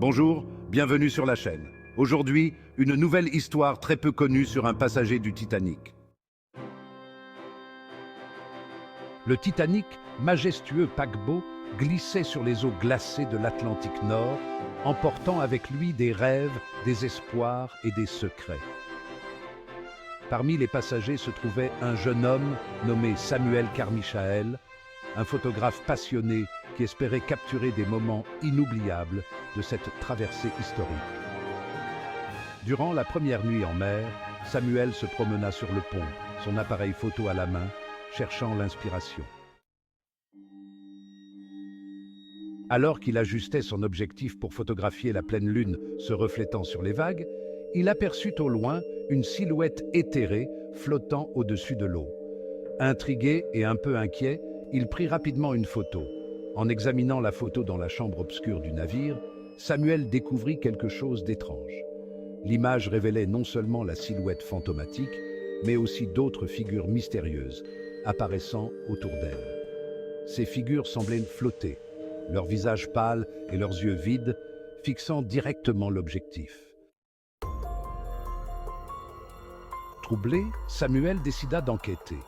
Bonjour, bienvenue sur la chaîne. Aujourd'hui, une nouvelle histoire très peu connue sur un passager du Titanic. Le Titanic, majestueux paquebot, glissait sur les eaux glacées de l'Atlantique Nord, emportant avec lui des rêves, des espoirs et des secrets. Parmi les passagers se trouvait un jeune homme nommé Samuel Carmichael, un photographe passionné qui espérait capturer des moments inoubliables de cette traversée historique. Durant la première nuit en mer, Samuel se promena sur le pont, son appareil photo à la main, cherchant l'inspiration. Alors qu'il ajustait son objectif pour photographier la pleine lune se reflétant sur les vagues, il aperçut au loin une silhouette éthérée flottant au-dessus de l'eau. Intrigué et un peu inquiet, il prit rapidement une photo. En examinant la photo dans la chambre obscure du navire, Samuel découvrit quelque chose d'étrange. L'image révélait non seulement la silhouette fantomatique, mais aussi d'autres figures mystérieuses apparaissant autour d'elle. Ces figures semblaient flotter, leurs visages pâles et leurs yeux vides, fixant directement l'objectif. Troublé, Samuel décida d'enquêter.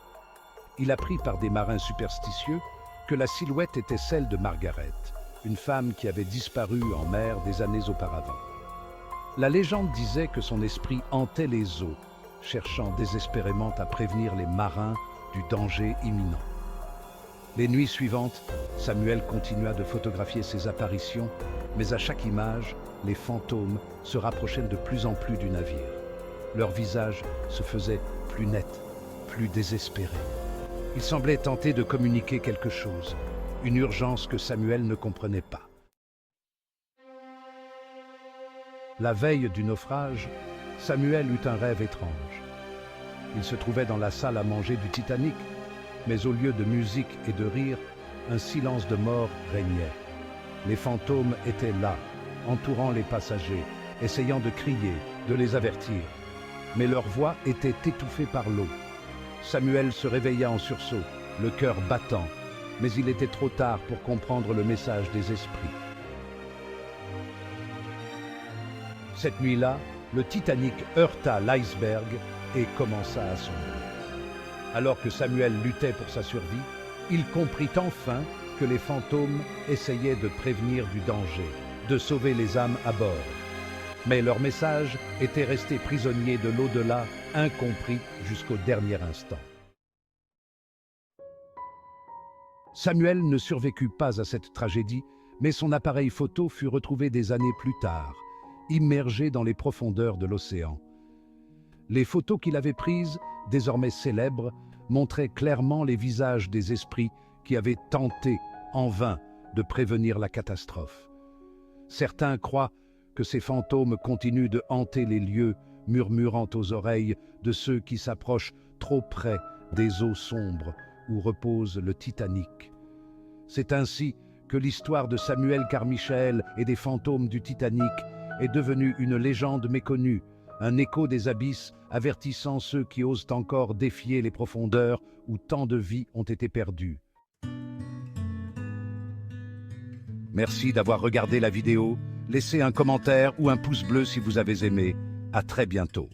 Il apprit par des marins superstitieux que la silhouette était celle de Margaret, une femme qui avait disparu en mer des années auparavant. La légende disait que son esprit hantait les eaux, cherchant désespérément à prévenir les marins du danger imminent. Les nuits suivantes, Samuel continua de photographier ses apparitions, mais à chaque image, les fantômes se rapprochaient de plus en plus du navire. Leurs visages se faisaient plus nets, plus désespérés. Ils semblaient tenter de communiquer quelque chose, une urgence que Samuel ne comprenait pas. La veille du naufrage, Samuel eut un rêve étrange. Il se trouvait dans la salle à manger du Titanic, mais au lieu de musique et de rire, un silence de mort régnait. Les fantômes étaient là, entourant les passagers, essayant de crier, de les avertir. Mais leur voix était étouffée par l'eau. Samuel se réveilla en sursaut, le cœur battant, mais il était trop tard pour comprendre le message des esprits. Cette nuit-là, le Titanic heurta l'iceberg et commença à sombrer. Alors que Samuel luttait pour sa survie, il comprit enfin que les fantômes essayaient de prévenir du danger, de sauver les âmes à bord. Mais leur message était resté prisonnier de l'au-delà, incompris jusqu'au dernier instant. Samuel ne survécut pas à cette tragédie, mais son appareil photo fut retrouvé des années plus tard, immergé dans les profondeurs de l'océan. Les photos qu'il avait prises, désormais célèbres, montraient clairement les visages des esprits qui avaient tenté, en vain, de prévenir la catastrophe. Certains croient que ces fantômes continuent de hanter les lieux, murmurant aux oreilles de ceux qui s'approchent trop près des eaux sombres où repose le Titanic. C'est ainsi que l'histoire de Samuel Carmichael et des fantômes du Titanic est devenue une légende méconnue, un écho des abysses avertissant ceux qui osent encore défier les profondeurs où tant de vies ont été perdues. Merci d'avoir regardé la vidéo. Laissez un commentaire ou un pouce bleu si vous avez aimé. À très bientôt.